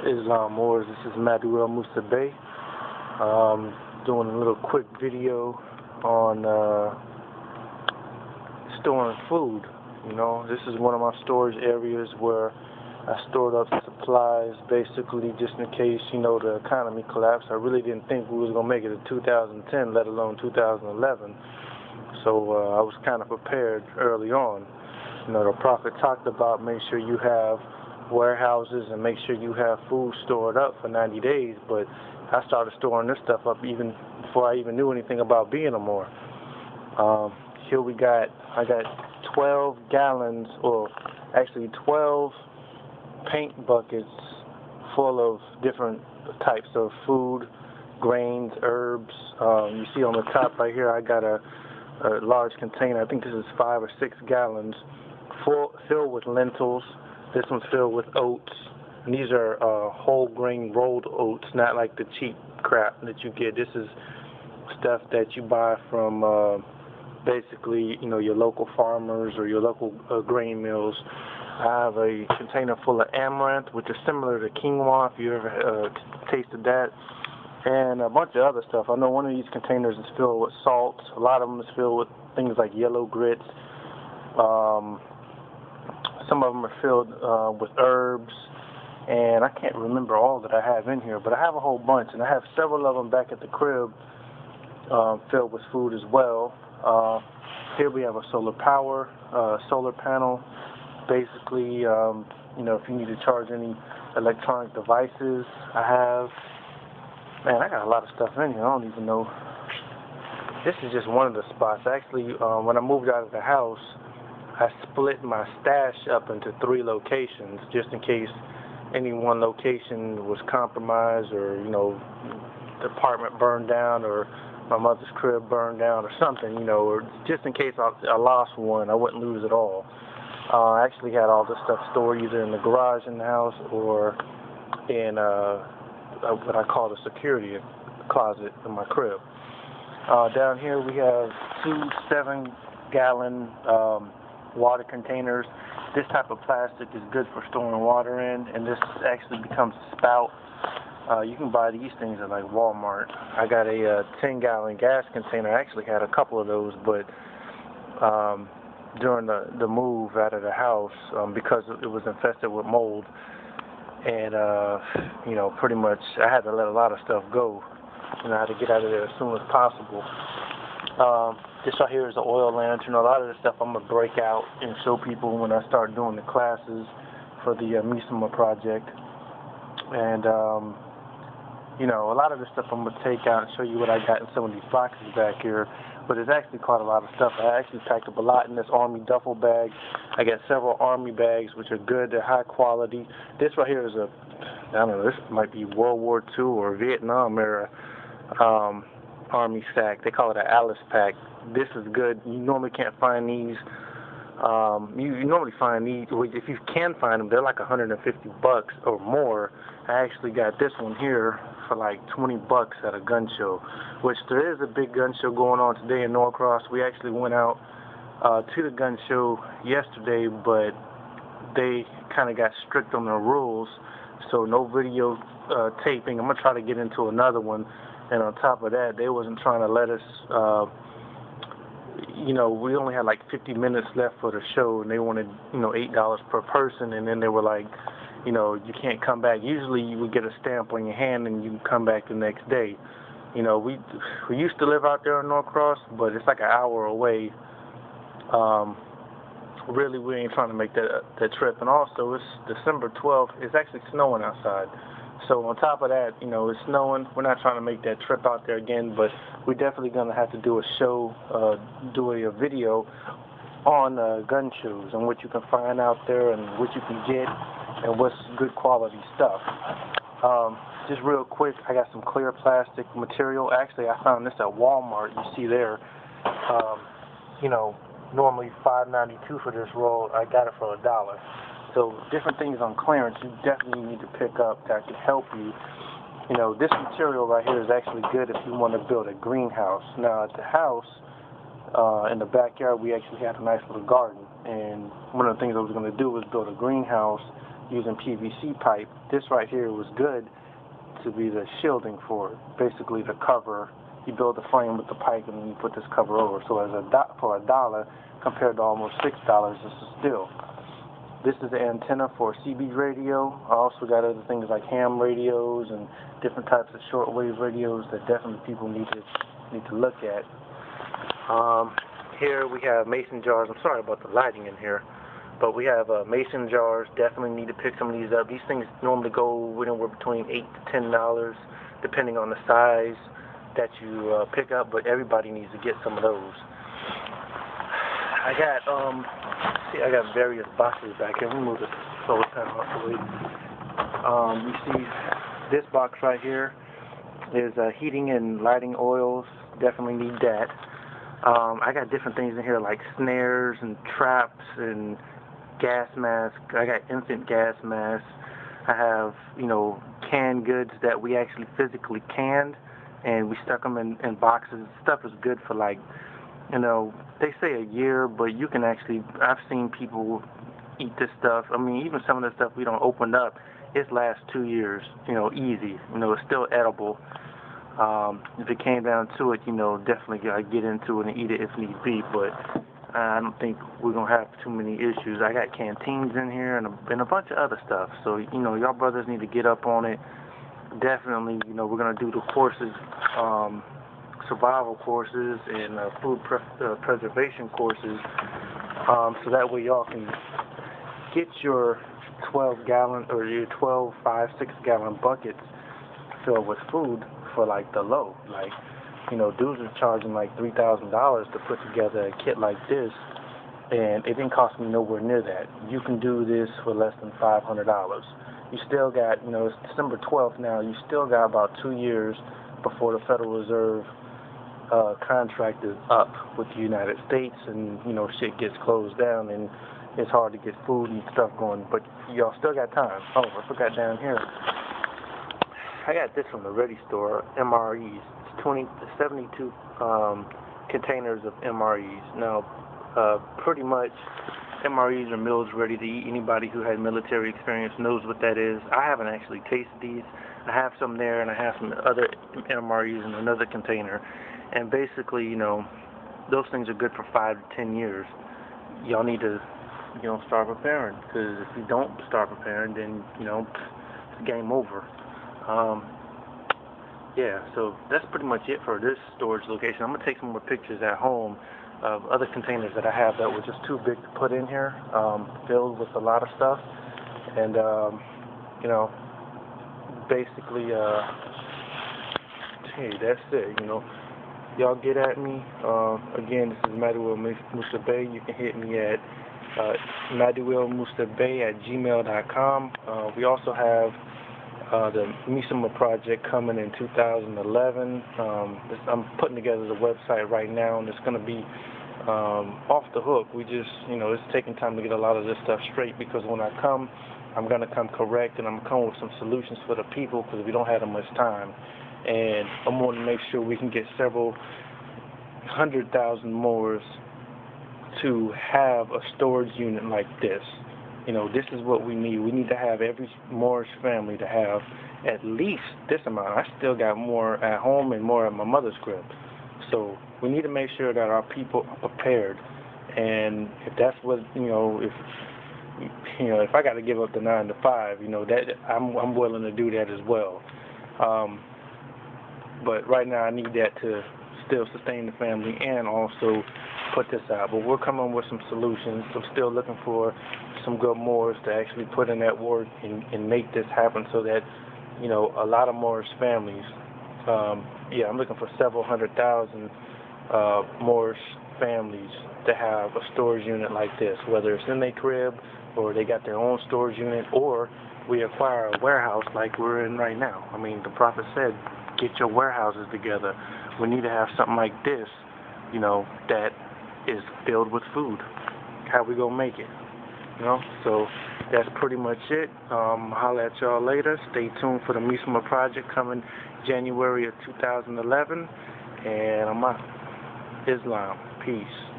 Islam Wars. This is Maduel Musa Bey. Doing a little quick video on storing food. You know, this is one of my storage areas where I stored up supplies, basically just in case, you know, the economy collapsed. I really didn't think we was gonna make it in 2010, let alone 2011. So I was kind of prepared early on. You know, the Prophet talked about make sure you have warehouses and make sure you have food stored up for 90 days, but I started storing this stuff up even before I even knew anything about being a Moor. Here I got 12 gallons, or actually 12 paint buckets full of different types of food, grains, herbs. You see on the top right here, I got a large container. I think this is 5 or 6 gallons, filled with lentils. This one's filled with oats. And these are whole grain rolled oats, not like the cheap crap that you get. This is stuff that you buy from basically, you know, your local farmers or your local grain mills. I have a container full of amaranth, which is similar to quinoa, if you ever tasted that, and a bunch of other stuff. I know one of these containers is filled with salt. A lot of them is filled with things like yellow grits. Some of them are filled with herbs, and I can't remember all that I have in here, but I have a whole bunch, and I have several of them back at the crib filled with food as well. Here we have a solar panel. Basically, you know, if you need to charge any electronic devices, I have. Man, I got a lot of stuff in here. I don't even know. This is just one of the spots. Actually, when I moved out of the house, I split my stash up into 3 locations, just in case any one location was compromised, or, you know, the apartment burned down, or my mother's crib burned down, or something, you know, or just in case I lost one, I wouldn't lose it all. I actually had all this stuff stored either in the garage in the house or in what I call the security closet in my crib. Down here we have 2 7-gallon water containers. This type of plastic is good for storing water in, and this actually becomes a spout. You can buy these things at like Walmart. I got a 10-gallon gas container. I actually had a couple of those, but during the move out of the house, because it was infested with mold, and you know, pretty much I had to let a lot of stuff go. You know, I had to get out of there as soon as possible. This right here is an oil lantern. A lot of this stuff I'm going to break out and show people when I start doing the classes for the Misuma project. And, you know, a lot of this stuff I'm going to take out and show you what I got in some of these boxes back here. But it's actually quite a lot of stuff. I actually packed up a lot in this Army duffel bag. I got several Army bags, which are good. They're high quality. This right here is I don't know, this might be World War II or Vietnam era Army sack. They call it an Alice pack. This is good. You normally can't find these. You normally find these, if you can find them, they're like $150 or more. I actually got this one here for like $20 at a gun show, which there is a big gun show going on today in Norcross. We actually went out to the gun show yesterday, but they kind of got strict on their rules, so no video taping. I'm going to try to get into another one. And on top of that, they wasn't trying to let us, you know, we only had like 50 minutes left for the show, and they wanted, you know, $8 per person, and then they were like, you know, you can't come back. Usually you would get a stamp on your hand and you can come back the next day. You know, we used to live out there in Norcross, but it's like an hour away. Really, we ain't trying to make that trip. And also, it's December 12th. It's actually snowing outside. So on top of that, you know, it's snowing. We're not trying to make that trip out there again, but we're definitely going to have to do a show, do a video on gun shows and what you can find out there and what you can get and what's good quality stuff. Just real quick, I got some clear plastic material. Actually, I found this at Walmart. You see there, you know, normally $5.92 for this roll. I got it for $1. So different things on clearance you definitely need to pick up that can help you. You know, this material right here is actually good if you want to build a greenhouse. Now at the house, in the backyard, we actually had a nice little garden, and one of the things I was going to do was build a greenhouse using PVC pipe. This right here was good to be the shielding for it. Basically the cover, you build the frame with the pipe and then you put this cover over. So as for $1 compared to almost $6, this is still. This is the antenna for CB radio. I also got other things like ham radios and different types of shortwave radios that definitely people need to look at. Here we have mason jars. I'm sorry about the lighting in here, but we have mason jars. Definitely need to pick some of these up. These things normally go anywhere between $8 to $10, depending on the size that you pick up. But everybody needs to get some of those. I got various boxes back here. Let me move the solar panel out the way. You see this box right here is heating and lighting oils. Definitely need that. I got different things in here like snares and traps and gas masks. I got instant gas masks. I have, canned goods that we actually physically canned, and we stuck them in boxes. Stuff is good for they say a year, but you can actually, I've seen people eat this stuff. I mean, even some of the stuff we don't open up, it lasts 2 years, easy. It's still edible. If it came down to it, definitely gotta get into it and eat it if need be, but I don't think we're gonna have too many issues. I got canteens in here and a bunch of other stuff. So, y'all brothers need to get up on it. Definitely, we're gonna do the courses, survival courses and food preservation courses, so that way y'all can get your 12-gallon or your 12, 5, 6-gallon buckets filled with food for the low. Dudes are charging like $3,000 to put together a kit like this, and it didn't cost me nowhere near that. You can do this for less than $500. You still got, it's December 12th now, you still got about 2 years before the Federal Reserve contract is up with the United States, and shit gets closed down and it's hard to get food and stuff going, but y'all still got time. Oh, I forgot down here, I got this from the Ready Store, MREs. It's 72 containers of MREs. Now, pretty much MREs are meals ready to eat. Anybody who had military experience knows what that is. I haven't actually tasted these. I have some there, and I have some other MREs in another container. And basically, those things are good for 5 to 10 years. Y'all need to, start preparing, because if you don't start preparing, then, it's game over. Yeah, so that's pretty much it for this storage location. I'm going to take some more pictures at home of other containers that I have that were just too big to put in here, filled with a lot of stuff. And, basically, hey, that's it, Y'all get at me. Again, this is Maduel Musa Bey. You can hit me at maduelmusabey@gmail.com. We also have the Misuma project coming in 2011. I'm putting together the website right now, and it's going to be off the hook. We just, it's taking time to get a lot of this stuff straight, because when I come, I'm going to come correct, and I'm going to come with some solutions for the people, because we don't have that much time. And I'm going to make sure we can get several 100,000 Moors to have a storage unit like this. This is what we need. We need to have every Moorish family to have at least this amount. I still got more at home and more at my mother's crib. So we need to make sure that our people are prepared. And if that's what, if I got to give up the 9 to 5, that I'm willing to do that as well. But right now I need that to still sustain the family and also put this out. But we're coming with some solutions. I'm still looking for some good Moors to actually put in that work and make this happen, so that, a lot of Moorish families, I'm looking for several 100,000 Moorish families to have a storage unit like this, whether it's in their crib or they got their own storage unit, or we acquire a warehouse like we're in right now. I mean, the Prophet said, get your warehouses together. We need to have something like this, that is filled with food. How we gonna make it? So that's pretty much it. Holla at y'all later. Stay tuned for the Misuma project coming January of 2011. And I'm out. Islam. Peace.